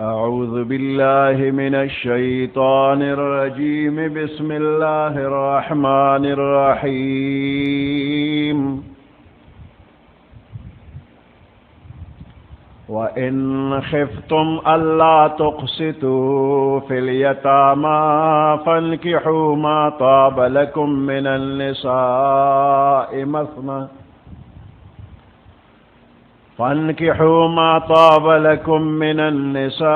أعوذ بالله من الشيطان الرجيم بسم الله الرحمن الرحيم وإن خفتم ألا تقسطوا في اليتامى فانكحوا ما طاب لكم من النساء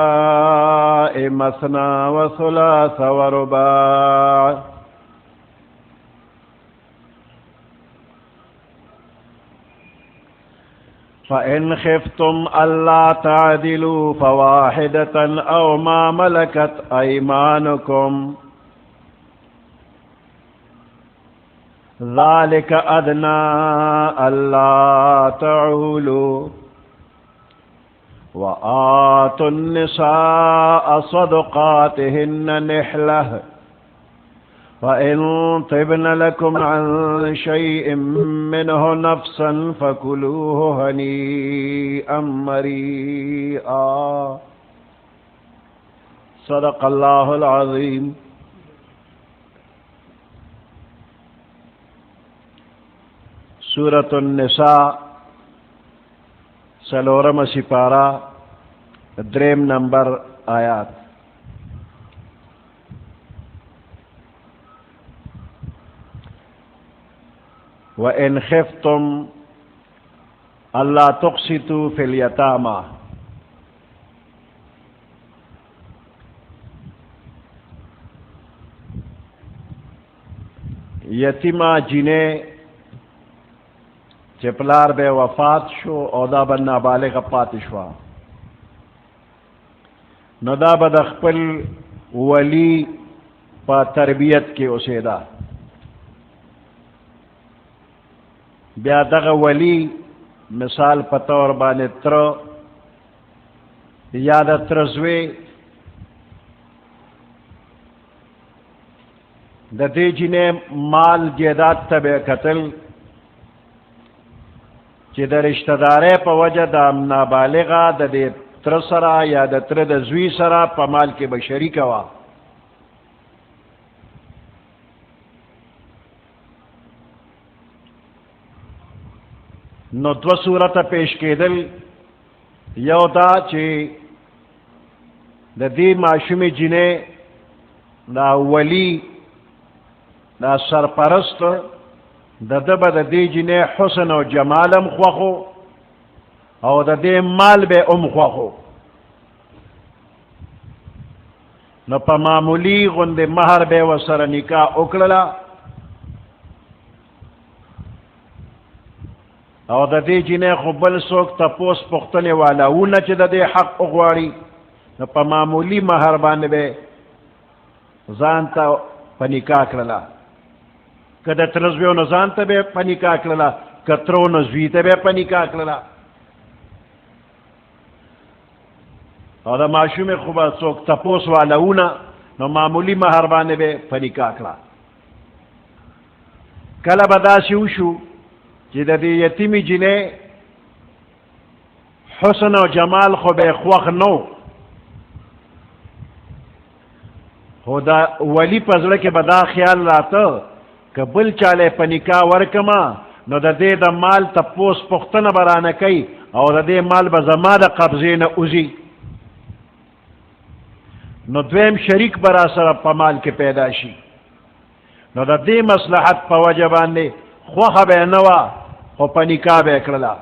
مثنى وثلاث ورباع فإن خفتم ألا تعدلوا فواحدة أو ما ملكت أيمانكم ذلك أدنى ألا تعولوا وآتوا النساء صدقاتهن نحلة فإن طبن لكم عن شيء منه نفسا فكلوه هنيئا مريئا صدق الله العظيم. سورة النساء سلورم سپارہ دریم نمبر آیات. وَإِنْ خِفْتُمْ أَلَّا تُقْسِطُوا فِي الْيَتَامَى یتیمہ جنہیں چپلار بے وفات شو او دا با نابالغ پاتی شوا نو دا با دا خپل ولی پا تربیت کے اسے دا بیا دغه ولی مثال پتور باندې تر یا د ترزوی د دې جنې مال جیدات تبع قتل چې د رشتہ دارۍ په وجه د نابالغه د دې تر سره یا د تر د زوی سره په مال کې به شریکه وه نو دو صورت پیش کېدل یو دا چې د دې ماشومې جنې دا ولی دا سرپرست د ده به د دې جنې حسن او جمالم خوښو او د دې مال به خوښو نو په معمولی غوندې مهر به ورسره نکاح وکړله او د دې جنې خو بل څوک تپوس پوښتنې والا ونه چې د دې حق وغواړي نو په معمولی مهر باندې به ځان ته په نکاح کړله که د تره زوی نو ځان ته به په نکاح کړله که ترو نو زوی ته به په نکاح کړله او د ماشومې خو به څوک تپوس والا ونه نو معمولی مهر باندې به په نکاح کړه کله به داسې وشو چې د دې یتیمې جنې حسن او جمال خو به خوښ نو خو دا ولی په زړه کې به دا خیال راته که بل چاله په نکاح ورکما نو د دې د مال تپوس پوښتنه به رانه کوي او د دې مال به زما د قبضې نه وځي نو دویم شریک به را سره په مال کې پیدا شي نو د دې مصلحت په وجه باندې خوښه به نه وه خو په نکاح به یې کړله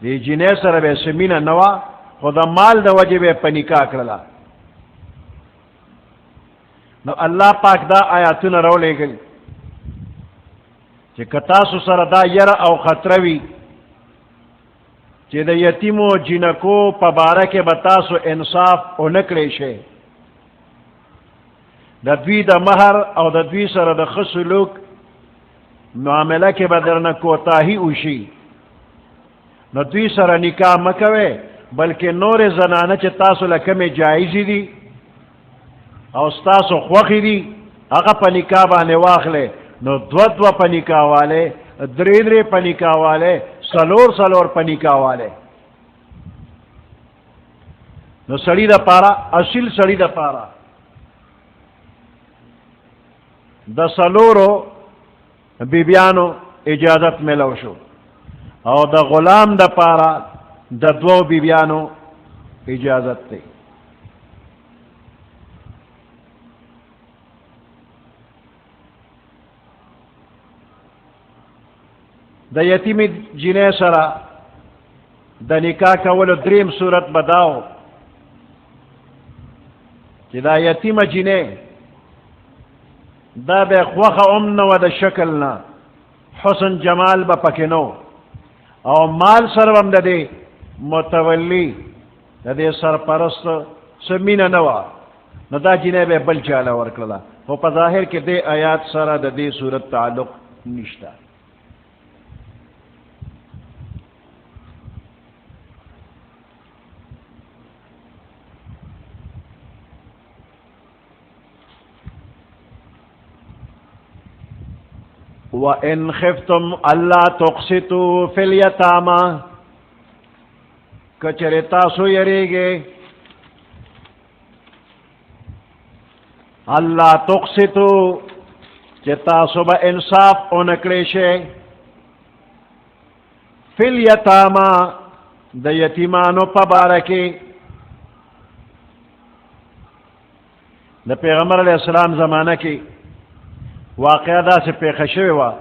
دې جنې سره به یې څه مینه نه وه خو د مال د وجې به یې په نکاح کړله نو الله پاک دا آیاتونه راولېږل چې که تاسو سره دا یره او خطره وي چې د یتیمو جنکو په باره کې به تاسو انصاف ونه کړی شئ د دوی د مهر او د دوی سره د ښه سلوک معامله کې به درنه کوتاهي وشي نو دوی سره نکاح مه کوئ بلکې نورې زنانه چې تاسو له کومې جایزې دي او ستاسو خوښې دي هغه په نکاح باندې واخلئ نو دو په نکاح والے درې په نکاح والے سلور په نکاح والے نو سړی د پاره اصل سړی د پاره د سلورو بیبیانو اجازت ملو شو او د غلام د پاره د دوو بیبیانو اجازت ته د یتیم جنې سره د نکاح کولو دریم صورت بداو چې دا یتیمه جنې دا به خوخه نه و د شکل نه حسن جمال به پکې نو او مال سره هم د دې متولی د دې سرپرست څه مینه نه وه نو دا جنې به بل چاله ورکړله خو په ظاهر کې دې آیات سره د دې صورت تعلق نشته وَإِنْ خِفْتُمْ أَلَّا تُقْسِطُوا فِي الْيَتَامَى کچره تاسو یریږئ الله تقسطوا چې تاسو به انصاف اونکړئ شئ فی الیتامى د یتیمانو په باره کې د پیغمبر علیہ السلام زمانه کې واقعه داسې پیښه شوې وه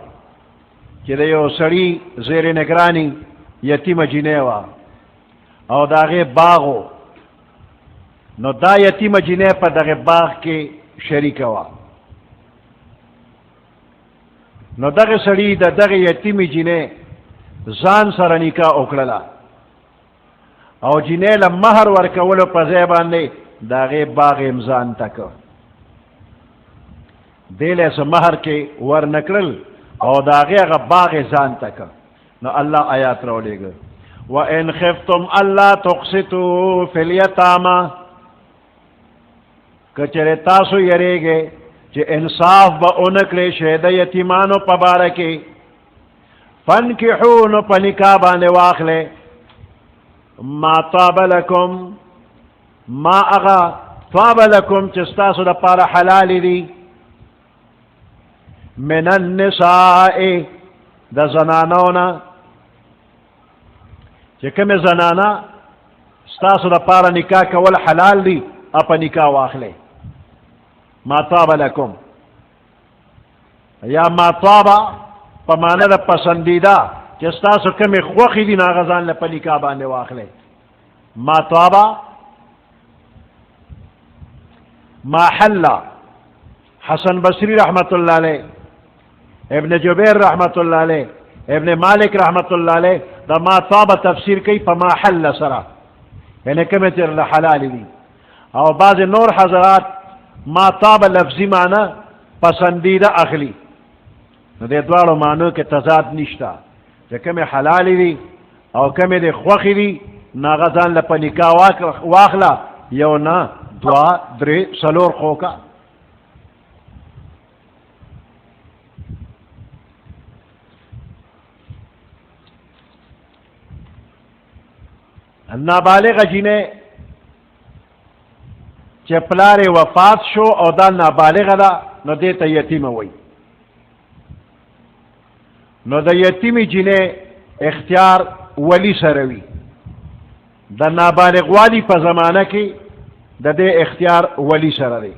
چې د یو سړي زیر نگرانی یتیمه جنۍ وه او د هغې باغ و نو دا یتیمه جنۍ په دغه باغ کې شریکه وه نو دغه سړي د دغه یتیمې جنۍ ځان سره نکاح وکړله او جنۍ له مهر ورکولو په ځای باندې د هغې باغ یې ځان ته کړ دې له څه مهر کې ور نه کړل او د هغې هغه باغ یې ځان ته کړ نو الله آیات راولېږه وَإِنْ خِفْتُمْ أَلَّا تُقْسِطُوا فِي الْيَتَامَى کچره تاسو یریږئ چې انصاف به اونکړئ شئ د یتیمانو په باره کې فَانْكِحُوا نو په نکاح باندې واخلئ ما طاب لکم ما اغا طاب لکم چې ستاسو دپاره حلال دي من النساء د زنانونه چې کومې زنانه ستاسو دپاره نکاح کول حلال دي اپا نکاح واخلئ ما طاب لکم یا ما طاب په معنی د پسندیده چې ستاسو کومې خوښې دي نو هغه ځان له په نکاح باندې واخلئ ما طاب ما حل حسن بصری رحمت اللہ علیہ ابن جبیر رحمت اللہ علیہ ابن مالک رحمت اللہ علیہ دا ما طاب تفسیر کئی پا ما حل سرا یعنی کمی تیر حلال دی او بعض نور حضرات ما طاب لفظی معنی پسندیدہ اخلی نو دے دوارو معنی کے تضاد نشتا کہ کمی حلال دی او کمی دے خوخی دی ناغذان لپا نکاح واخلا یو نا دعا درے سلور خوکا نابالغ جنې چې پلار وفات شو او دا نابالغ ده نو دې ته یتیمه وایي نو د یتیمې جنې اختیار ولی سره وي د نابالغ والی په زمانه کې د دې اختیار ولی سره دی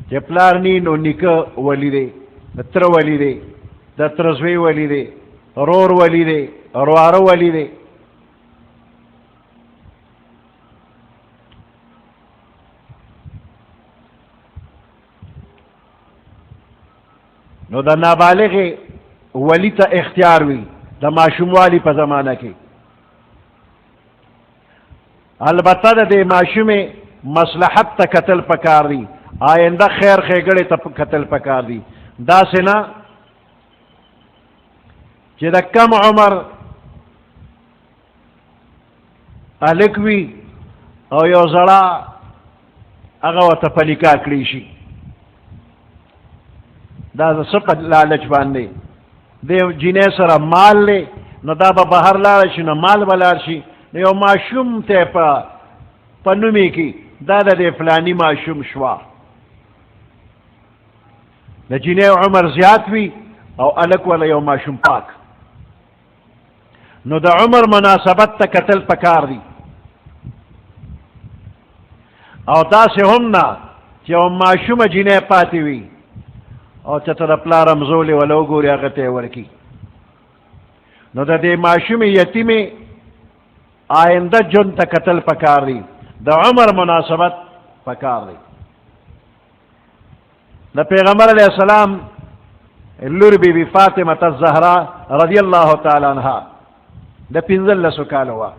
چې پلار نی نو نیکه ولی دی د تره ولی دی د تره زوی ولی دی رور ولی دی رواره ولی دی نو د نابالغ ولی ته اختیار وي د ماشوم والی په زمانه کې البته د دې ماشومې مصلحت ته کتل پکار دي آینده خیر ښېګړې ته کتل پکار دي داسې نه چې د کم عمر هلک وي او یو زړه هغه ورته په نکاح کړی شي دا څه په لالچ باندې د جنۍ سره مال دی نو دا به بهر لاړ شي نو مال به لاړ شي یو ماشوم ته په نومې کې دا د فلانی ماشوم شوا د جنې عمر زیات وي او الک ولا یو ماشوم پاک نو د عمر مناسبت ته کتل پکار دی او داسې هم نه چې یو ماشومه جنې پاتې وي او چې ته د پلار رمزولې ولا وګورې هغه ته یې ورکي نو د دې ماشومې یتیمې آینده ژوند ته کتل پکار دی د عمر مناسبت پکار دی د پیغمبر علیہ السلام لور بی بی فاطمه الزهرا رضی الله تعالی عنها د 15 کالو وا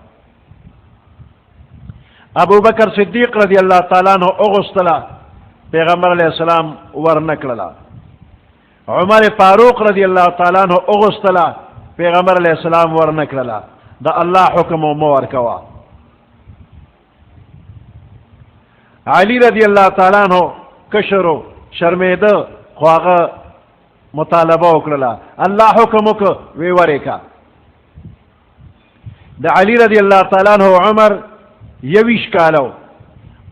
ابو بکر صدیق رضی الله تعالی عنہ اغسطلا پیغمبر علیہ السلام ورنکړلا عمر فاروق رضی الله تعالی عنہ اغسطلا پیغمبر علیہ السلام ورنکړلا دا الله حکم مو ورکوا علی رضی الله تعالی عنہ کشرو شرمیده خو هغه مطالبه وکړه الله حکم وکړ وی ورکا د علی رضی الله تعالی عنہ عمر 21 کالو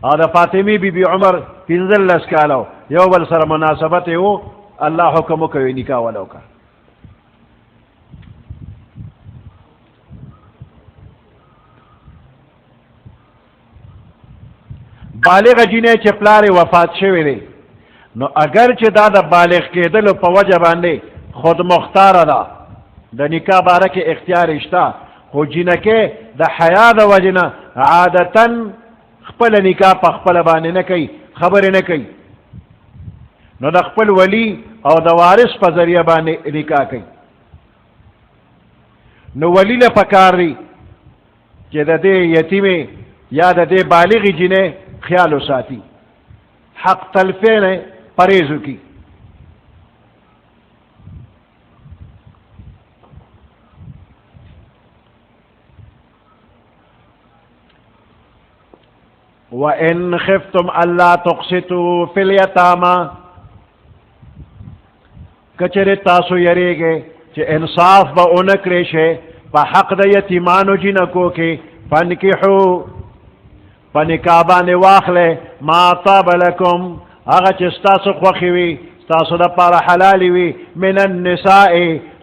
او د فاطمه بی بی عمر 15 کالو یو بل سره مناسبت یو الله حکم وکړ نکاح ولوکا بالغ جنې چې پلار وفات شوی دی نو اگر چې دا د بالغ کېدلو په وجه باندې خود مختاره ده د نکاح باره کې اختیار شته خو جنکې د حیا د وجه نه عادتا خپل نکاح په خپل باندې نه کوي خبرې نه کوي نو د خپل ولی او د وارث په ذریعه باندې نکاح کوي نو ولی له پکار دی چې د دې یتیمې یا د دې بالغې جنې خیال وساتي حق تلفی نے پریزو کی وَإِنْ خِفْتُمْ أَلَّا تُقْسِطُوا فِي الْيَتَامَى کچر تاسو یریگے چه انصاف با اونکرے شے پا حق دا یتیمانو جنکو کے فانکحو پنکابان واخلے ما طاب لکم اغا چه ستاسو خوخی وی ستاسو دا پارا حلالی وی من النساء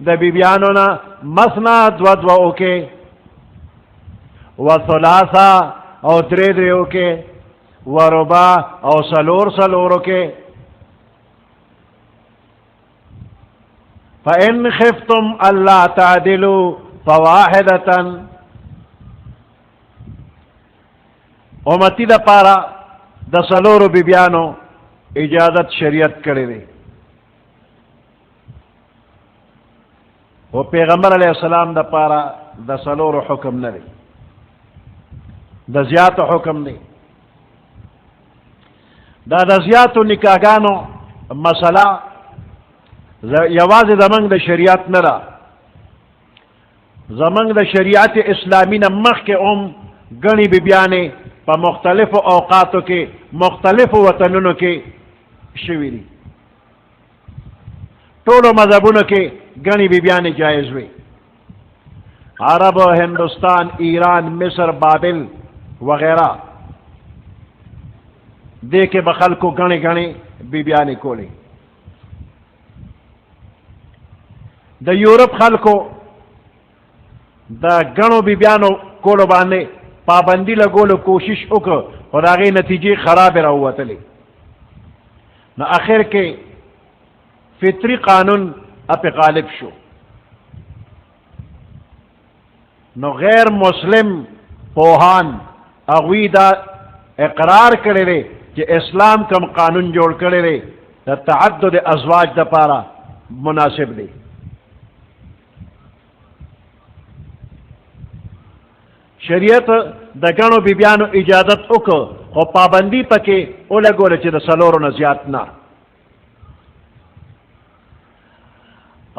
دا بیبیانونا مثنا دو اوکے و ثلاثا او درے اوکے و ربا او سلور اوکے فَإِنْ خِفْتُمْ أَلَّا تَعْدِلُوا فَوَاحِدَةً امتی دا پارا دا سلورو بیبیانو اجازت شریعت کرے دے وہ پیغمبر علیہ السلام دا پارا دا سلورو حکم نہ دے دا زیادو حکم دے دا زیادو نکاحگانو مسئلہ یواز زمانگ دا شریعت نرا زمانگ دا شریعت اسلامی نمخ کے گنی بیبیانے پا مختلف اوقاتو کے مختلف وطنونو کے شویری طولو مذہبونو کے گنی بیبیانے جائز ہوئی عرب ہندوستان ایران مصر بابل وغیرہ دے کے بخل کو گنے بیبیانے کولے دا یورپ خلکو دا گنو بیبیانو کولو باندے پابندی لگولو کوشش اکر اور آگے نتیجے خراب رہوتلے نو آخر کے فطری قانون اپ غالب شو نو غیر مسلم پوہان اغوی دا اقرار کرے رے کہ اسلام کم قانون جوڑ کرے رے دا تعدد ازواج دا پارا مناسب دے شریعت دا گنو بیبیانو اجازت اکو خو پابندی پکے او لگو لچے دا سلورو نزیات نا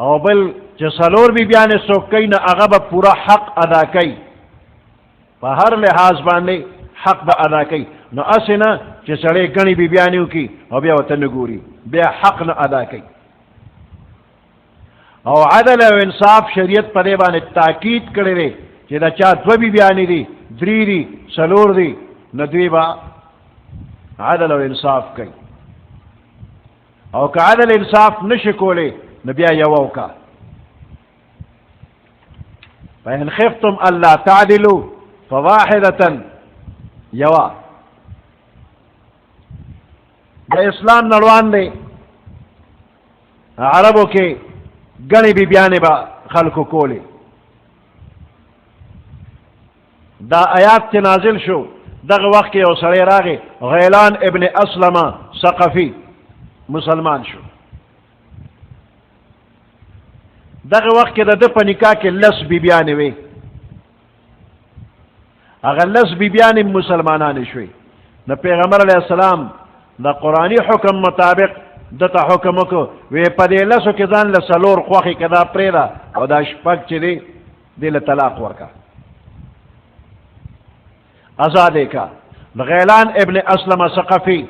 او بل چے سلور بیبیانے سوکئی نا اغا پورا حق ادا کئی پا ہر لحاظ باندے حق با ادا کئی نو اسے نا چے سڑے گنی بیبیانیو کی او بیا وطن گوری بیا حق نا ادا کئی او عدل و انصاف شریعت پدے بانے تاکید کرے رے چې دا چا دوه بیبیانې دي درې دي څلور دي نو دوی به عدل او انصاف کوي او که عدل انصاف نشي کولی نو بیا یوه وکړه فإن خفتم ألا تعدلوا فواحدة یوه د اسلام نړوان دی عربو کې ګڼې بیبیانې به خلکو کولې دا آیات چې نازل شو دغه وخت کې یو سړی راغی غیلان ابن اسلمه ثقفي مسلمان شو دغه وخت کې د ده په نکاح کې لس بیبیانې وې هغه لس بیبیانې مسلمانانې شوې د پیغمبر علیه السلام د قرآني حکم مطابق دته حکم وکړو وی په دې لسو کې ځان له څلور خوښې که دا پرېږده او دا شپږ چې دی دې له طلاق ورکړه آزاد یې کړه د غیلان ابن اسلم ثقفي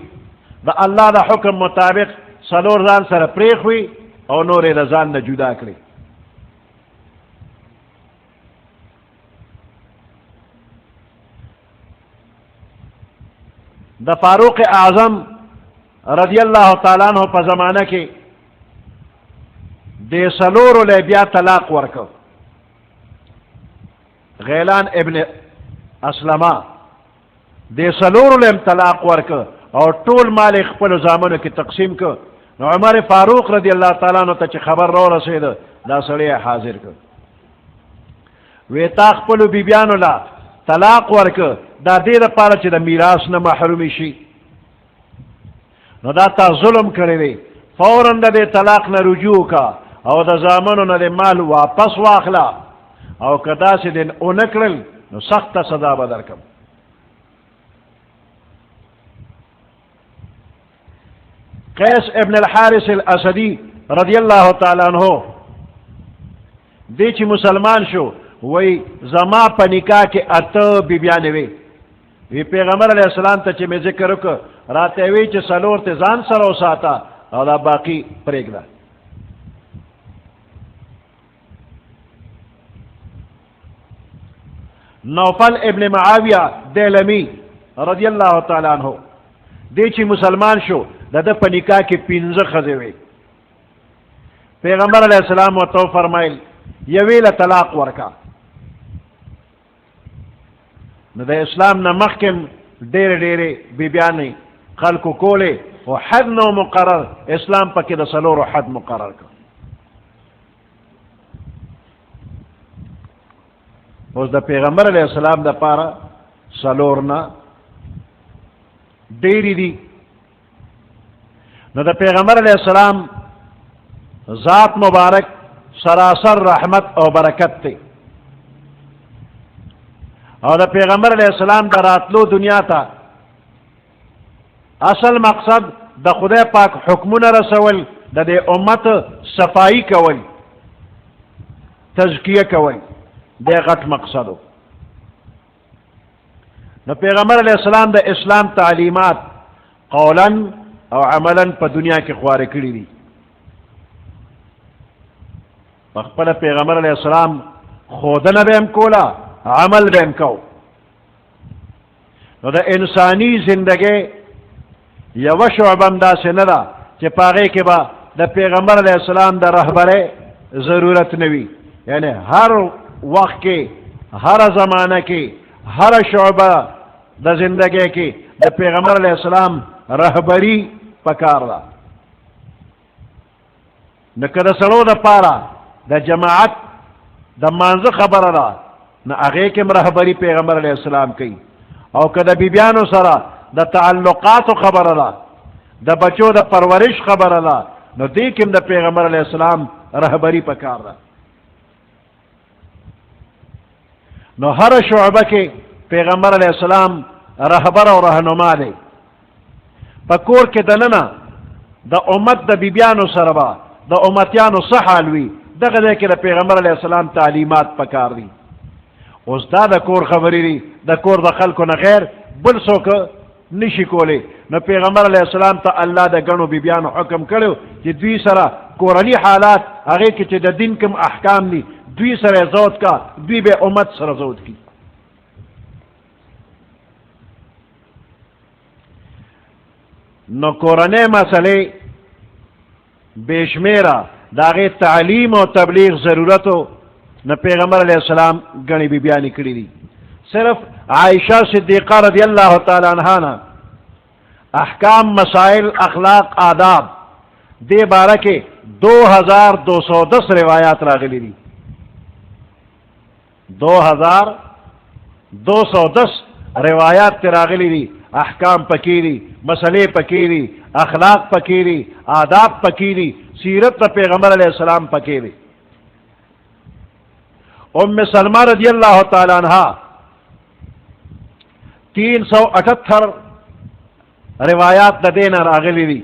د الله د حکم مطابق څلور ځان سره پرېښوي او نور یې د ځان نه جدا کړي د فاروق اعظم رضی اللہ تعالیٰ عنہ په زمانہ کې دې څلورو له بیا طلاق ورکړ غیلان ابن اسلمه دې څلورو له طلاق ورکړ او ټول مال خپل زامنو کې تقسیم کړ نو عمر فاروق رضی اللہ تعالیٰ عنہ ته چې خبر را رسید دا سړی حاضر کړ وی تا خپلو بیبیانو لا طلاق ورکړ دا دې دپاره چې د میراث نه محرومي شي نو دا تا ظلم کړی دی فوراً د دې طلاق نه رجوع کا او د زامنو نه د مال واپس واخله او که داسې دې ونه کړل نو سخته سزا به درکړم قیس ابن الحارث الاسدی رضی اللہ تعالی عنہ دی چې مسلمان شو وی زما په نکاح کې اته بیبیانې وې وی پیغمبر علیہ السلام ته چې مې ذکر وکړ راته وی چې څلور ته ځان سره وساته او دا باقي پرېږده نوفل ابن معاویہ دیلمی رضی اللہ تعالی عنہ دی چې مسلمان شو د ده په نکاح کې 15 ښځې وې پیغمبر علیہ السلام ورته وفرمایل یوې له طلاق ورکړه نو د اسلام نه مخکې ډېرې ډېرې بیبیانې خلکو کولې او حد نو مقرر اسلام پکې د څلورو حد مقرر کړ اوس د پیغمبر علیه السلام دپاره څلور نه ډېرې دي نو د پیغمبر علیه السلام ذات مبارک سراسر رحمت او برکت دی او د پیغمبر علیہ السلام د راتلو دنیا ته اصل مقصد د خدای پاک حکمونه رسول د دې امت صفائی کول تزکیه کول د غټ مقصدو نو پیغمبر علیہ السلام د اسلام تعلیمات قولا او عملا په دنیا کې خواره کړي دي په خپل پیغمبر علیہ السلام خودنه به هم کوله عمل به هم کو نو د انسانی زندگی یوه شعبه هم داسې نه ده چې په هغې کې به د پیغمبر علیه السلام د رهبرۍ ضرورت نه وي یعنی هر وخت کې هر زمانه کې هر شعبه د زندگی کې د پیغمبر علیه السلام رهبری پکار ده نو که د سړو دپاره د جماعت د مانځه خبره ده نو هغې کې هم رهبري پیغمبر علیه السلام کوي او که د بیبیانو سره د تعلقاتو خبره ده د بچو د پرورش خبره ده نو دې کې هم د پیغمبر علیه السلام رهبري پکار ده نو هر شعبه کې پیغمبر علیه السلام رهبر او رهنما دی په کور کې دننه د امت د بیبیانو سره به د امتیانو څه حال وي دغه ځای کې د پیغمبر علیه السلام تعلیمات پکار دي اوس دا د کور خبرې دي د کور د خلکو نه غیر بل څوک نشي کولی نو پیغمبر علیه السلام ته الله د ګڼو بیبیانو حکم کړی چې دوی سره کورني حالات هغې کې چې د دین کوم احکام دي دوی سره زود کا دوی به امت سره زود کی نو کورنۍ مسئله بشمیره داغه تعلیم او تبلیغ ضرورتو نہ پیغمبر علیہ السلام گنی بی بیانی کری دی صرف عائشہ صدیقہ رضی اللہ تعالی عنہ نا احکام مسائل اخلاق آداب دے بارہ کے 2210 روایات راغلی دی 2210 روایات راغلی دی احکام پکیری مسئلے پکیری اخلاق پکیری آداب پکیری سیرت پیغمبر علیہ السلام پکیری ام سلمہ رضی اللہ تعالی عنہ 378 روایات دا دین راغلی دی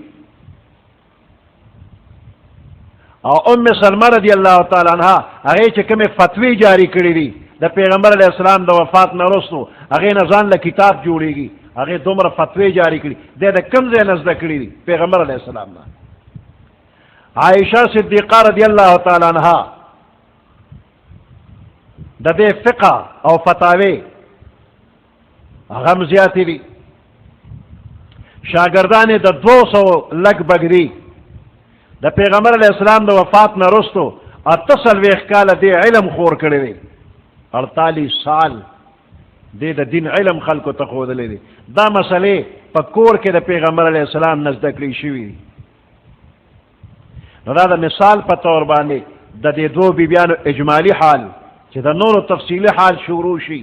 اور ام سلمہ رضی اللہ تعالی عنہ اگے چکم فتوی جاری کری دی دا پیغمبر علیہ السلام دا وفات نرسو اگے نزان لا کتاب جوڑی گی اگے دومر فتوی جاری کری دے دا کمزے نزدہ کری دی پیغمبر علیہ السلام نا عائشہ صدیقہ رضی اللہ تعالی عنہ دا دے فقہ او فتاوی غم زیاتی دی شاگردان دا 200 لگ بگری دا پیغمبر علیہ السلام دا وفات نرستو 48 کال دے علم خور کردے دی 48 سال دے دا دین علم خلقو تخود لے دی دا مسئلے پا کور کے دا پیغمبر علیہ السلام نزدکلی شوی دی نو دا مثال پا طور باندے دا دے دو بیبیانو اجمالی حال چی دا نور تفصیلی حال شروع شی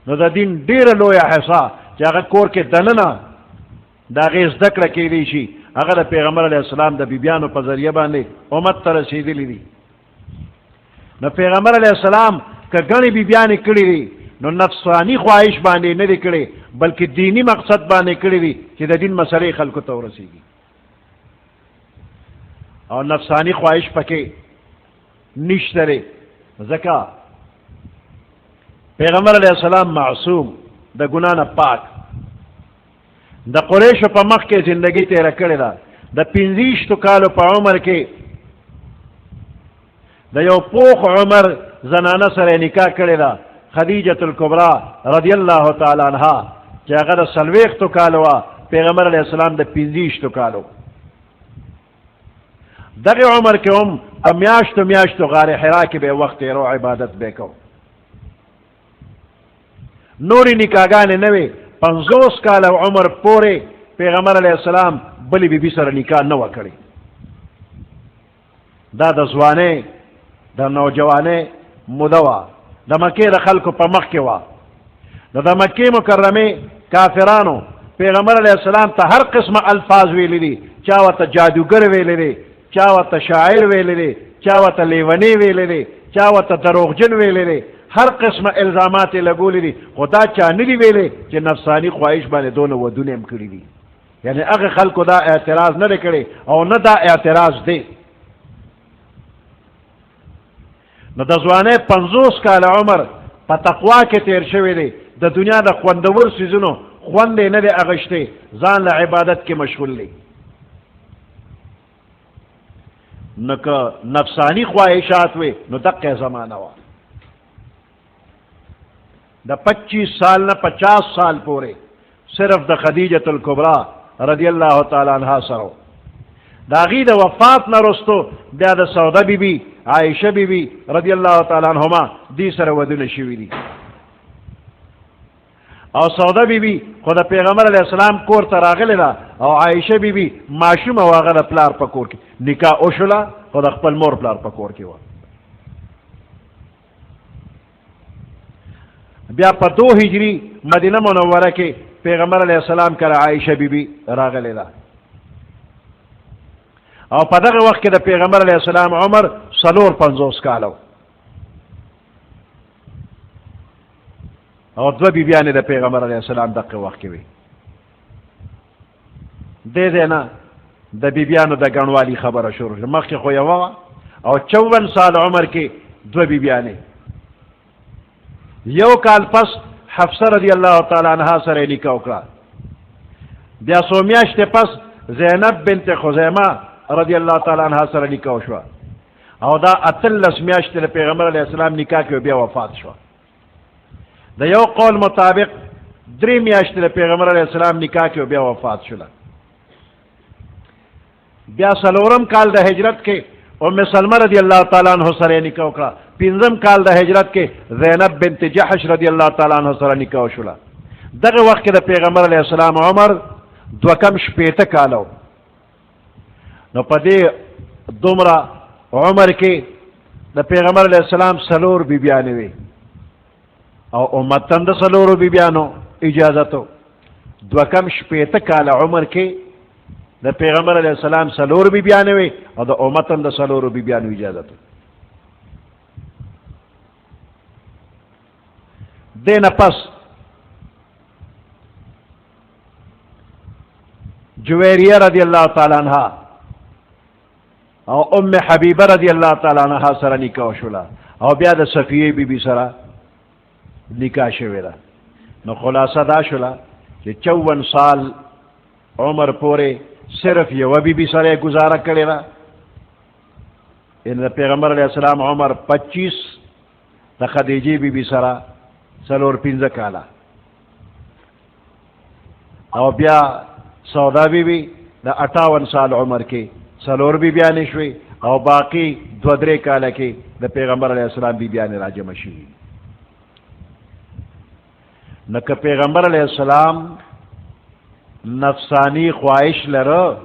نو دا دین دیر لویا حصا چی اگر کور کے دننا دا غیز دکر کی دی شی اگر دا پیغمبر علیہ السلام دا بیبیانو پا ذریعہ باندے امت ترسیدی لی دی نو پیغمبر علیہ السلام که گنی بیبیانی کری دی نو نفسانی خواہش باندے ندی کری بلکہ دینی مقصد باندے کری دی چی دا دین مسئلے خلقو تورسی گی اور نفسانی خواہش پکے نشترے زکا پیغمبر علیہ السلام معصوم دا گناہ پاک دا قریش پا مخ کے زندگی تیرہ کرے دا 25 کالو پا عمر کے دا یو پوخ عمر زنانہ سر نکاح کرے خدیجۃ الکبریٰ رضی اللہ تعالی عنہ چا اگر سلویخ تو کالوا پیغمبر علیہ السلام دا 25 کالو دغی عمر کے میاشتو غار حرا کے بے وقت رو عبادت بے کو نوری نکاگانے نوے 50 کال عمر پورے پیغمبر علیہ السلام بلی بی بی سر نکاح نو کری دا زوانے دا نوجوانے مدوا دا مکی دا خلق پا مخ کے وا دا مکی مکرمی کافرانو پیغمبر علیہ السلام تا ہر قسم الفاظ ویلی دی چاوتا جادوگر ویلی دی چاوتا شاعر ویلی دی چاوتا لیونی ویلی دی چاوتا دروغجن ویلی دی ہر قسم الزامات لگولی دی خدا چانی دی ویلی چی نفسانی خواہش بانے دونو و دونیم کری دی یعنی اگر خلقو دا اعتراض نہ کرے او نہ دا اعتراض دے نو دا زوانے 50 کال عمر پا تقوا کے تیر شوی دے دا دنیا دا خوندور سیزنو خوندے نہ دے اغشتے زان لا عبادت کے مشغول لے نو کہ نفسانی خواہشات وے نو دقے زمانہ وا دا 25 سال نہ 50 سال پورے صرف دا خدیجۃ الکبریٰ رضی اللہ تعالی عنہ سرو دا غید وفات نہ رستو بیا دا سودا بی بی عائشہ بی بی رضی اللہ تعالی عنہما دی سر ودن شوی دی او سودا بی بی خود پیغمبر علیہ السلام کور تراغل دا او عائشہ بی بی معشوم واغد پلار پکور کی نکاح اوشلا خود اخپل مور پلار پکور کی وا بیا پا 2 ہجری مدینہ منورہ کے پیغمبر علیہ السلام کر عائشہ بی بی راغل دا او پا دغه وقت دا پیغمبر علیہ السلام عمر 50 کالو او 2 بیبیانی دا پیغمبر علیہ السلام دغه وقت کی وی دے دینا دا بیبیانو دا گنوالی خبر شروع مخی خوی ووا او 54 سال عمر کی 2 بیبیانی یو کال پس حفصہ رضی اللہ تعالی عنہ سر نکاح کرا بیا سومیاشت پس زینب بنت خزیمہ رضی اللہ تعالی عنہ سر نکاح شوا او دا اتلس میاشتې د پیغمبر علیه السلام نکاح کې بیا وفات شو. د یو قول مطابق 3 میاشتې د پیغمبر علیه السلام نکاح کې بیا وفات شوله. بیا 4 کال د هجرت کې ام سلمہ رضی اللہ تعالیٰ عنہ سره نکاح وکړه. 5 کال د هجرت کې زینب بنت جحش رضی اللہ تعالیٰ عنہ سره نکاح وشوله. دغه وخت کې د پیغمبر علیه السلام عمر 2 کالو. نو په دې دومره عمر کې د پیغمبر علیه السلام 4 بیبیانې وي او امتن د 4 بیبیانو اجازتو. 2 کال عمر کې د پیغمبر علیه السلام 4 بیبیانې وي او د امتن د 4 بیبیانو اجازتو. دینه پس جویریہ رضی اللہ تعالی عنہ او ام حبیبہ رضی اللہ تعالی عنہ سره نکاح شولا او بیا د صفیه بی بی سره نکاح شوی دا. نو خلاصه دا شولا چې 54 سال عمر پورې صرف یو بی بی سره گزاره کړی دا. ان د پیغمبر علیہ السلام عمر 25 د خدیجه بی بی سره 4-5 کاله او بیا سودا بی بی د 58 سال عمر کې 4 بیبیانې شوي او باقی 2-3 کاله کې د پیغمبر علیہ السلام بیبیانې راجمع شوي. نو که پیغمبر علیہ السلام نفسانی خواهش لره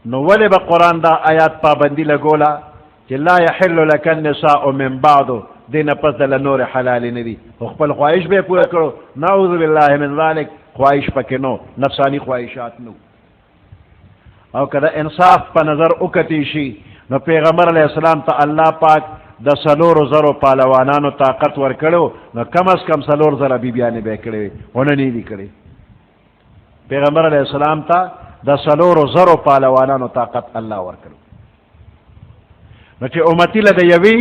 نو ولې به قرآن دا آیات پابندی لګولا چې لا یحل لک النساء من بعد دینه پس دل نور حلال نه دي. خپل خواهش به پوره کړو. نعوذ بالله من ذلک. خواهش پکې نو، نفسانی خواهشات نو. او کله انصاف په نظر وکتی شي نو پیغمبر علیہ السلام ته الله پاک د 4,000 پهلوانانو طاقت ورکړو. نو کم از کم 4,000 بیبیانې به کړې ونه نه دي کړې. پیغمبر علیہ السلام ته د 4,000 پهلوانانو طاقت الله ورکړو. نو چې امتی له د یوی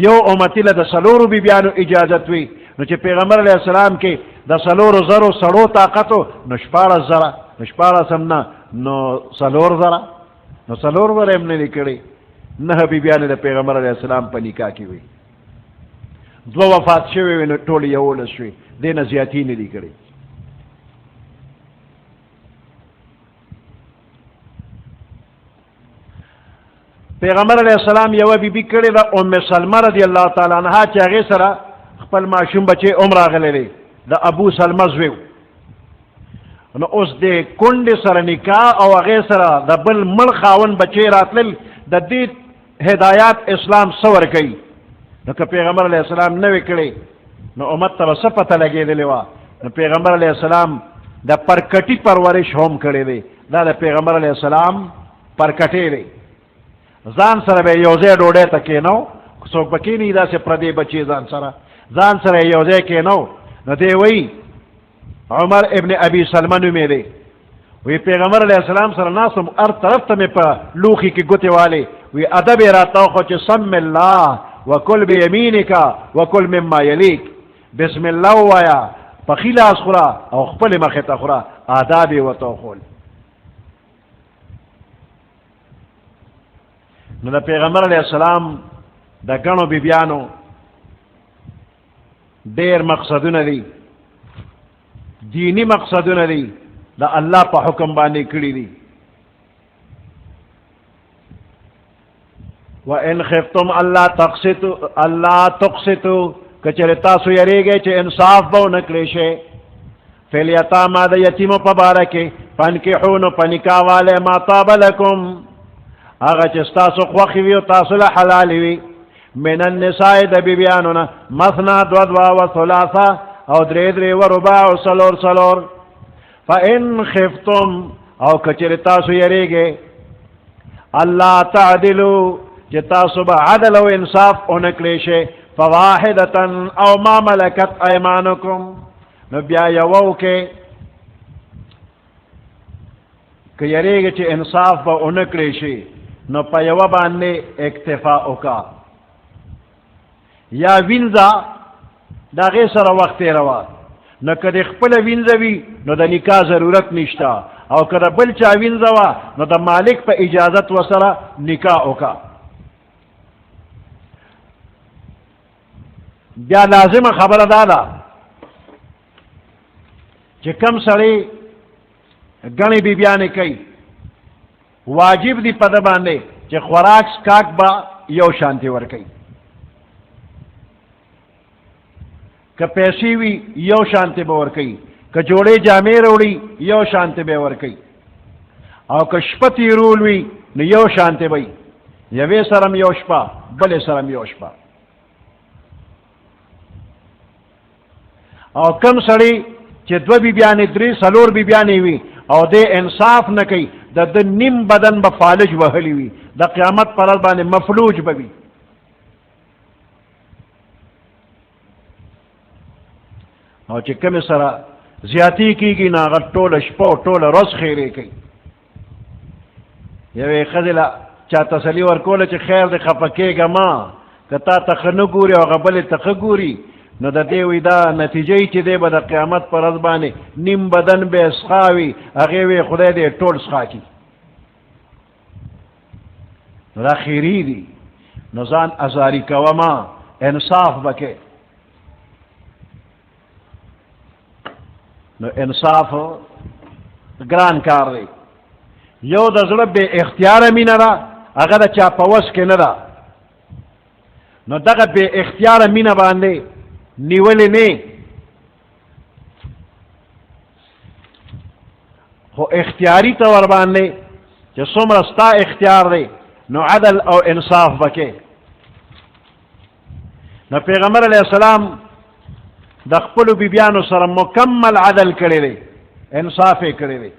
یو امتی له د 4 بیبیانو اجازت وي نو چې پیغمبر علیہ السلام کې د 4,000 سړو طاقتو نو 14,000 نو 4,000 نو 4,000 هم نه لیکړي. 9 بیبیانې د پیغمبر علیہ السلام په نکاح کې وي. 2 وفات شوي وي نو ټول 11 شوي. دې نه زیاتې نه لیکړي. پیغمبر علیہ السلام یو بی بی کړي د ام سلمہ رضی اللہ تعالی عنها چې هغه سره خپل ماشوم بچي عمر غلې د ابو سلمہ زوی. نو اوس د کونډې سره نکاح او هغه سره د بل مړ خاون بچي راتلل د دې هدایات اسلام سور کوي. نو که پیغمبر علیہ السلام نه وکړي نو امت ته څه پته لګېدلې وه. نو پیغمبر علیہ السلام د پرکټي پرورش هم کړی دی. دا د پیغمبر علیہ السلام پرکټی دی. ځان سره به یو ځای ډوډۍ ته کېنو. څوک به کېني داسې پردی بچي ځان سره یو ځای کېنو. نو دی وی عمر ابن ابي سلمہ نومې دی. وی پیغمبر علیہ السلام سره ناسم هر طرف ته مې په لوښي کې ګوتې والې. وی ادب یې راته وخو چې سم الله وکل بیمینک وکل مما یلیک. بسم الله ووایه، په ښي لاس خوره او خپلې مخې ته خوره. آداب یې ورته وښول. نو د پیغمبر علیہ السلام د ګڼو بیبیانو ډېر مقصدونه دي، دینی مقصدونه دي، د الله په حکم باندې کړي دي. وَإِنْ خِفْتُمْ أَلَّا تُقْسِطُوا کچره تاسو یریږئ چې انصاف به ونه کړی شئ فی الیتامی د یتیمو په باره کې فانکحوا نو په نکاح والی ما طاب لکم هغه چې ستاسو خوښې وي او تاسو له حلالې وي من النساء د بیبیانو نه مثنا 2 و ثلاثه او 3 و رباع او 4 فإن خفتم او کچره تاسو یریږئ الله تعدلوا چې تاسو به عدل او انصاف ونه کړی شئ فواحدة او ما ملکت ایمانکم نو بیا یوو کې که یریږئ چې انصاف به ونه کړی شي نو په یوه باندې اکتفا وکړه یا وینځه د هغې سره وخت تېروه. نو که د خپله وینځه وي نو د نکاح ضرورت نشته او که د بل چا وینځه وه نو د مالک په اجازت ورسره نکاح وکړه. بیا لازمه خبره دا ده چې کم سړی ګڼې بیبیانې کوي واجب دی په ده باندې چې خوراک سکاک به یو شانتې ورکوي، که پیسې وي یو شانتې به ورکوي، که جوړې جامې راوړي یو شانتې به ورکوي، او که شپه تېرول وي نو یو شانتې به وي، یوې سره م یو شپه بلې سره م یو شپه. او کم سړی چې دوه بیبیانې درې څلور بیبیانې وي او دې انصاف نه کوي د ده نیم بدن به فالج وهلی وي، د قیامت پر ورځ باندې مفلوج به وي. او چې کومې سره زیاتی کېږي نو هغه ټوله شپه او ټوله ورځ خیرې کوي. یوې ښځې له چا تسلي ورکوله چې خیر دې خفه کېږه ما، که تا ته ښه نه ګوري او هغه بلې ته ښه ګوري نو د دې وی دا نتیجه چې دی به د قیامت پر ورځ باندې نیم بدن به سخا وي، هغې وی خدای دې ټول سخا کړي. نو دا خیري دي، نو ځان ازاري کوه ما، انصاف به کې. نو انصاف ګران کار دی. یو د زړه بې اختیاره مینه ده، هغه د چا په وس کې نه ده. نو دغه بې اختیاره مینه باندې نیولې نه، خو اختیاري ته ور باندې چې څومره ستا اختیار دی نو عدل او انصاف وکې. نو پیغمبر علیه السلام د خپلو بیبیانو سره مکمل عدل کړی دی، انصاف یې کړی دی.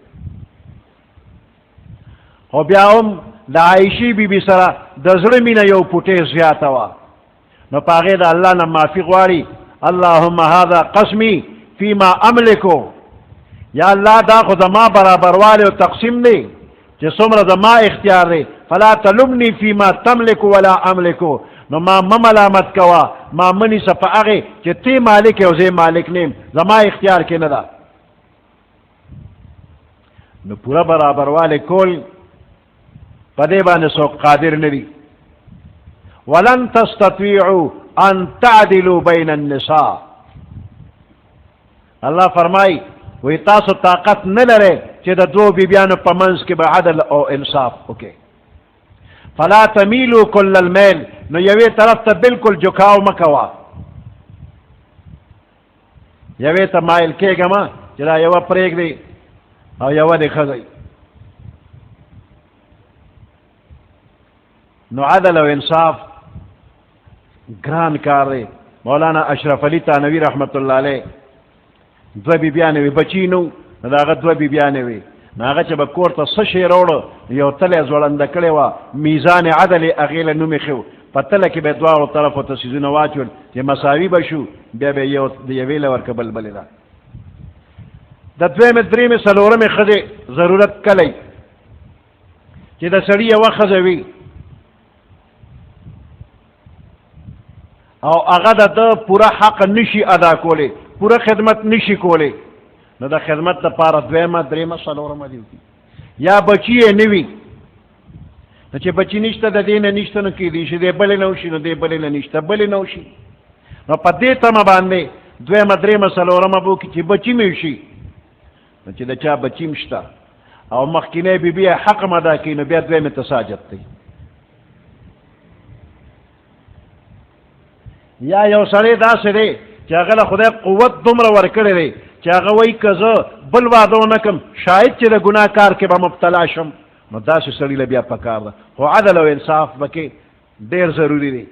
خو بیا هم د عایشې بیبي سره د زړه مینه یو پوټې زیاته وه، نو په هغې د الله نه معافي غواړي. اللهم هذا قسمي فيما املكو، یا الله دا خو زما برابروالی او تقسیم دی چې څومره زما اختیار دی، فلا تلمني فيما تملك ولا املكو، نو ما ملامت کوا، ما منی څه په هغې چې تی مالک او زه مالک نیم، زما اختیار کې نه ده. نو پوره برابروالی کول په دې باندې څوک قادر نه دي. ولن تستطيعوا ان تعدلوا بين النساء، الله فرمای وی تاسو طاقت نه لرئ چې د دوو بیبیانو په منځ کې به عدل او انصاف وکړئ. فلا تميلوا كل الميل، نو یوې طرف ته بالکل جھکاو مه کوه، یوې ته مایل کېږه مه چې دا یوه پرېږدئ او یوه دې ښځئ. نو عدل او انصاف ګران کار دی. مولانا اشرف علی تانوی رحمت الله علیه دوه بیبیانې وي، بچي نو د هغه دوه بیبیانې وي، نو هغه چې به کور ته څه شی راوړه یو تله یې ځوړنده کړې وه، میزان عدل یې هغې له نوم ایښی و، په تله کې به یې دواړو طرفو ته څیزونه واچول چې مساوي به شو، بیا به یو د یوې له ورکه بل بلې ده. د دویمې درېمې څلورمې ښځې ضرورت کلی چې د سړي یوه ښځه وي او هغه د ده پوره حق نشي ادا کولی، پوره خدمت نشي کولی، نو د خدمت دپاره دویمه درېمه څلورمه دې وکړي. یا بچي یې نه وي، نو چې بچي نشته د دې نه نشته، نو کېدای شي دی بلې نه وشي، نو دی بلې نه نشته بلې نه وشي. نو په دې تمه باندې دویمه درېمه څلورمه به وکړي چې بچي مې وشي، نو چې د چا بچي م شته او مخکینی بیبي یې حق م ادا کوي، نو بیا دویمې ته ساجت دی. یا یو سړی داسې دی چې هغه له خدای قوت دومره ورکړی دی چې هغه وایي که زه بل واده ونه کړم شاید چې د ګناه کار کې به مبتلا شم، نو داسې سړي له بیا پکار ده. خو عدل او انصاف پکې ډېر ضروري دی.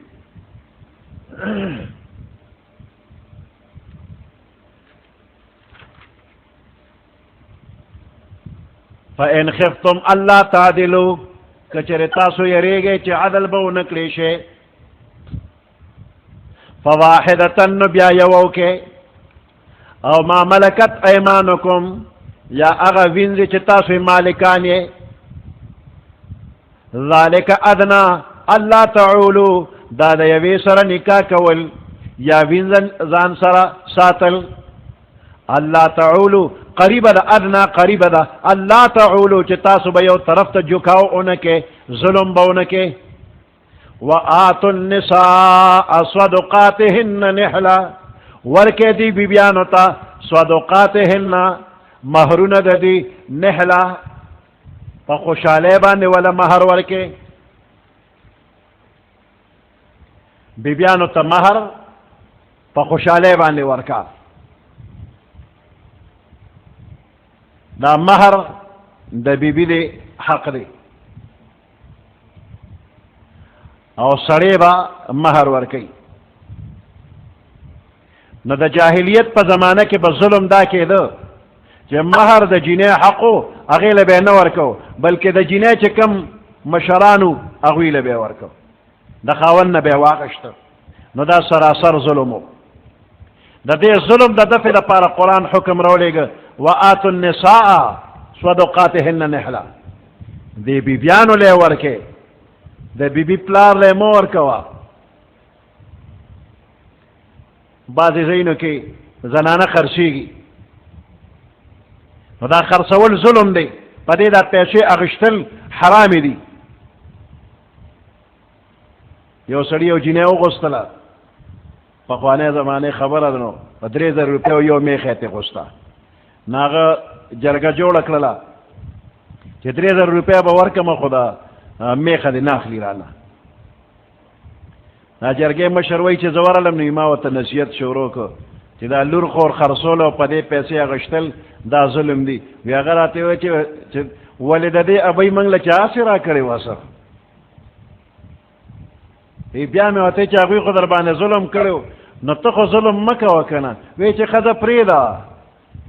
فإن خفتم الله تعدلوا، کچره تاسو یریږئ چې عدل به ونه کړی شئ، فواحدتن بیا یو کې، او ما ملکت ایمانکم یا هغه وینځې چې تاسو مالکان یې، ذالک ادنا الله تعولو، دا د یوې سره نکاح کول یا وینځ ځان سره ساتل، الله تعولو قریب دا ادنا قریب دا اللہ تعولو چی تاسو با یو طرف تا جکاو اونکے ظلم با اونکے وآتوا النساء صدقاتهن نحلا ورکے دی بیبیانو تا صدقاتهن مہرون دا دی نحلا پا خوشالے باندے والا مہر ورکے بیبیانو تا مہر پا خوشالے باندے ورکا دا مہر دا بیبی دے حق دے او سڑے با مہر ورکی نہ دا جاہلیت پا زمانہ کے با ظلم دا کے دا چے مہر دا جینے حقو اغیل بے نہ ورکو بلکہ دا جینے چے کم مشرانو اغیل بے ورکو دا خاون نہ بے واقشتا نو دا سراسر ظلمو دا دے ظلم دا دفع دا پارا قرآن حکم رو لے گا وآتوا النساء صدقاتهن نحلا دے بیبیانو لے ورکے دے بی پلار لے مو ورکوا بعضی زینو کی زنانہ خرشی گی دا خرسول ظلم دے پدے دا پیسے اغشتل حرامی دی یو سڑی یو جنیو غستلا پخوانے زمانے خبر ادنو 3000 روپیو یو میخیتے غستا ناغا جرگا جوڑ اکللا چی 3000 روپیہ با ورکم خدا میخ دی ناخلی رانا نا جرگے مشروعی چی زوار علم نیما تا نصیحت شروع کو چی دا لور خور خرسولو پا دے پیسے اغشتل دا ظلم دی وی اگر آتے ہوئے چی والد دے ابای منگل چا سی را کرے واسر بیا میں ہوتے چی اگوی خودر بانے ظلم کرو نو تخو ظلم مکا وکنا وی چی خدا پریدا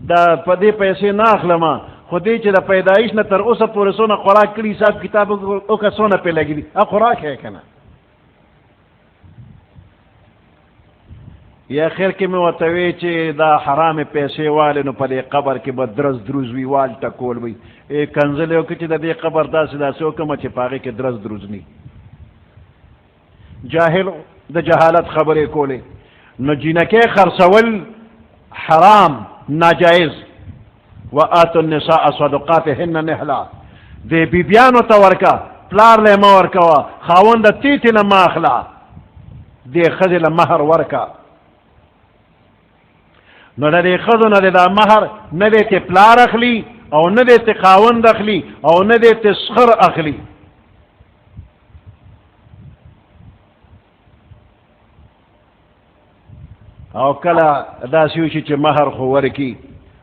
دا پا دے پیسے ناخلما خودی چی دا پیدایش نا تر اسا پوری سونا خوراک کری صاحب کتاب اوکا سونا پہ لگی دی خوراک ہے کنا یا خیر کی میں وطوی چی دا حرام پیسے والے نو پا دے قبر کی با درز دروزوی وال تکول وی اے کنزلے ہوکی چی دا دے قبر دا سی دا سی اوکا چی پاگے کی درز دروزنی جاہل دا جہالت خبرے کولے نو جنکے خرسول حرام ناجائز وآتوا النساء صدقاتهن نحلا دے بیبیانو تا ورکا پلار لے ما ورکا خاون دا تیتی نما اخلا دے خزل مہر ورکا نو دے خزو نا دے دا مہر ندے تے پلار اخلی او ندے تے خاون اخلی او ندے تے سخر اخلی او کلا دا سیوشی چی مہر خو ورکی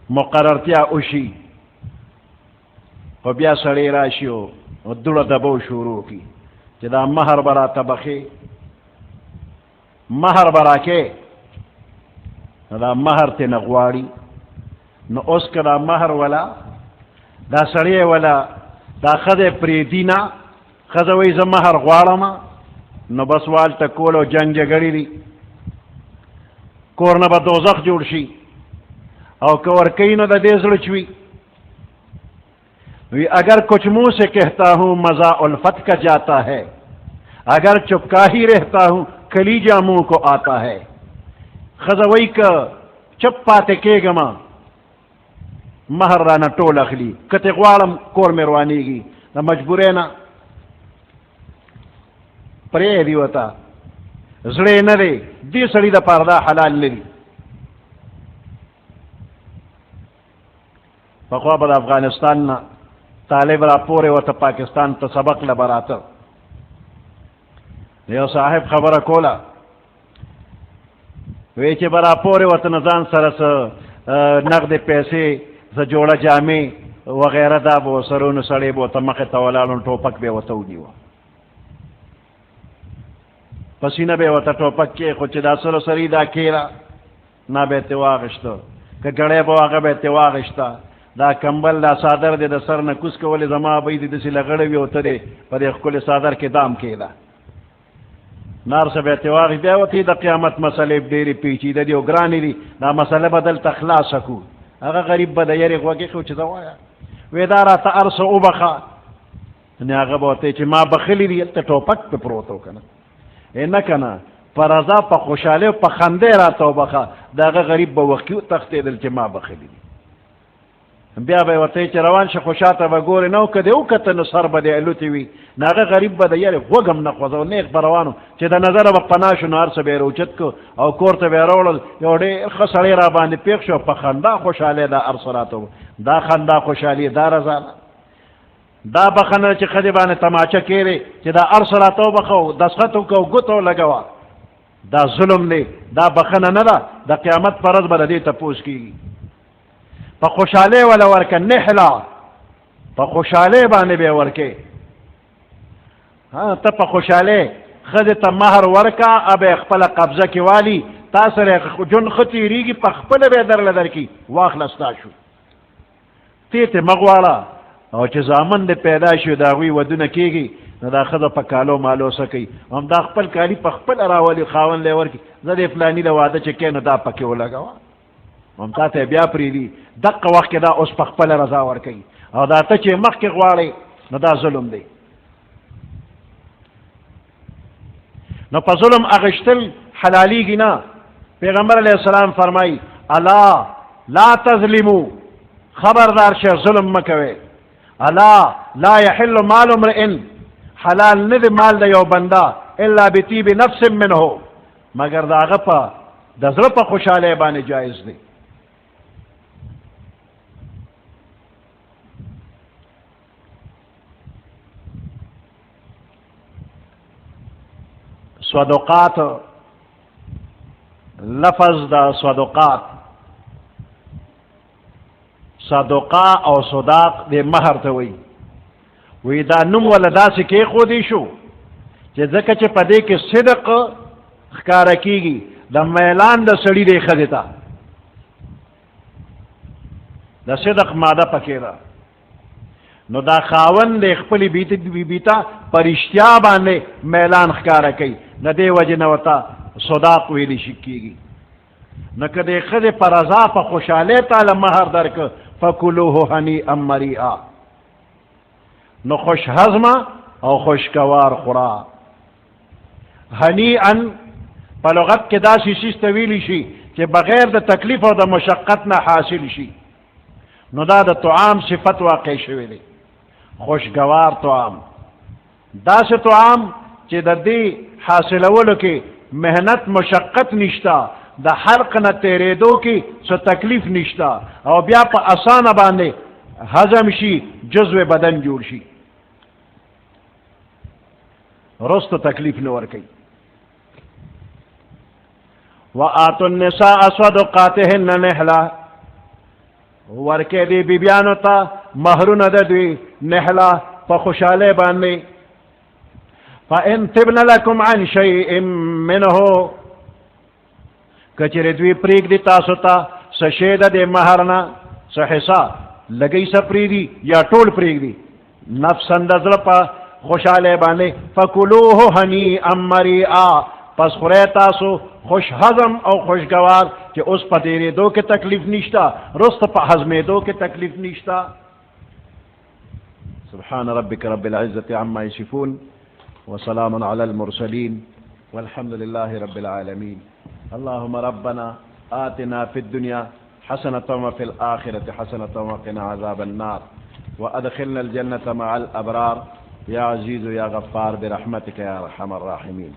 مقررتیا اوشی خو بیا سڑی راشیو و دوڑا دبو شروع کی چی دا مہر برا تبخی مہر برا کے دا مہر تی نغواری نو اس کا دا مہر والا دا سڑی والا دا خد پریدینا خدوی زا مہر غوارما نو بس وال تا کولو جنگ جگری دی کورنا با دوزخ جوڑ شی او کور کینو دا دیزل چوی وی اگر کچھ منہ سے کہتا ہوں مزہ الفت کا جاتا ہے اگر چپکا ہی رہتا ہوں کلیجہ منہ کو آتا ہے خزوئی کا چپ پاتے کے گما مہر رانا ٹول اخلی کتے غوالم کور میں روانی گی نا مجبورے نا پرے دیوتا زڑے نرے دی سڑی دا پاردا حلال لری فقوا بدا افغانستان نا طالب را پورے وطا پاکستان تا سبق لبراتا یو صاحب خبر کولا ویچے برا پورے وطا نظان سرس نقد پیسے ز جوڑا جامع وغیرہ دا بو سرون سڑے بو تمخ تولالون ٹوپک بے وطاو دیو پسینہ بے وطا ٹوپک کے خوچ دا سر سری دا کیرا نا بے تواغشتا کہ گڑے بو آگا بے تواغشتا دا کمبل دا صادر دے دا سر نکس کولی زما بیدی دسی لگڑوی ہوتا دے پر ایک کل صادر کے دام کیلا نار سے بے تواغش بے وطی دا قیامت مسئلے دیری پیچی دا دیو گرانی دی دا مسئلے بدل تخلاص سکو اگا غریب بدا یری خواکی خوچ دوایا ویدارا تا ارس او بخا نی آگا بوتے چی ما بخلی دی تا ٹوپک پہ پروتو کنا اے نکنا پر رضا پا خوشالے پا خندے را تو بخا دا آگا غریب با وقیو تختے دل چی ما بخلی دی بیا به ورته چې روان شه خو شاته به ګورې نه که دې وکته نو سر به دې الوتې وي نو هغه غریب به د یارې غوږ هم نه خوځو نیغ به روانو چې د نظره به پناه شو نو هر څه به یې راوچت کړو او کور ته به یې راوړل یو ډېر ښه سړی را باندې پېښ شو په خندا خوشحالۍ دا هر څه راته دا خندا خوشحالي دا رضا دا بخنه چې ښځې باندې تماچه کېرې چې دا هر څه راته وبخو دسخط وکړو ګوتو لګوه دا ظلم دی دا بخنه نه ده د قیامت په ورځ به د دې تپوس کېږي په خوشحالۍ ولا ورکه نحله په خوشحالۍ باندې به یې ورکې ته په خوشحالۍ ښځې ته مهر ورکه به یې خپله قبضه کې والي تا سره یې جون ښه تېرېږي په خپله به یې درله درکړي واخله ستا شو تې مه غواړه او چې زامن دې پیدا شي د هغوی ودونه کېږي نو دا ښځه په کالو مالو څه کوي هم دا خپل کالي په خپله راولي خاوند لی ورکړي زه دې فلاني له واده چې کوې نو دا پکې ولګوه هم تا ته بیا پرېږدي دقه وخت کې دا اوس په خپله رضا ورکوي او دا ته چې مخکې غواړئ نو دا ظلم دی نو په ظلم اخیستل حلالېږي نه پیغمبر علیه السلام فرمایي الا لا تظلمو خبردار شه ظلم مه کوئ الا لا يحل مال امرئ حلال نه دی مال د یو بنده الا بطیب نفس منه مگر د هغه په د زړه په خوشحالۍ باندې جایز دی صدقات لفظ دا صدقات صدقه او صداق د مہر ته وی دا نوم ولا داسې کېښودی شو چې ځکه چې په دې کې صدق ښکاره کېږي د میلان د سړي دی ښځې ته د صدق ماده پکې ده نو دا خاوند د خپلې بیبي ته په رښتیا باندې میلان ښکاره کوي د دې وجې نه ورته صداق ویلی شي کېږي نو که د ښځې په رضا په خوشحالۍ تعالی مهر درکړه فکلوه هنیئا مریئا نو خوش هضمه او خوشگوار خورا هنیئا په لغت کې داسې څیز ته ویلی شي چې بغیر د تکلیف او د مشقت نه حاصل شي نو دا د طعام صفت واقع شوی دی خوشگوار طعام داسې طعام چې د دې حاصلولو کې محنت مشقت نشته د حلق نه تیرېدو کې څه تکلیف نشته او بیا په اسانه باندې هضم شي جزو بدن جوړ شي رست تکلیف نه ورکوي وآتوا النساء صدقاتهن نحله ورکې دې بیبیانو ته مهرونه د دوی نحله په خوشحالۍ باندې فإن طبن لكم عن شيء منه کچره دوی پرېږدي تاسو ته څه شی د دې مهر نه څه حصه لګی څه پرېږدي یا ټول پرېږدي نفسا د زړه په خوشحالۍ باندې فکلوه هنیئا مریئا پس خورئ تاسو خوش هضم او خوشگوار چې اوس په تېرېدو کې تکلیف نشته رسته په هضمېدو کې تکلیف نشته سبحان ربك رب العزة عما يصفون وسلام على المرسلين والحمد لله رب العالمين اللهم ربنا آتنا في الدنيا حسنة وفي الآخرة حسنة وقنا عذاب النار وأدخلنا الجنة مع الأبرار يا عزيز يا غفار برحمتك يا أرحم الراحمين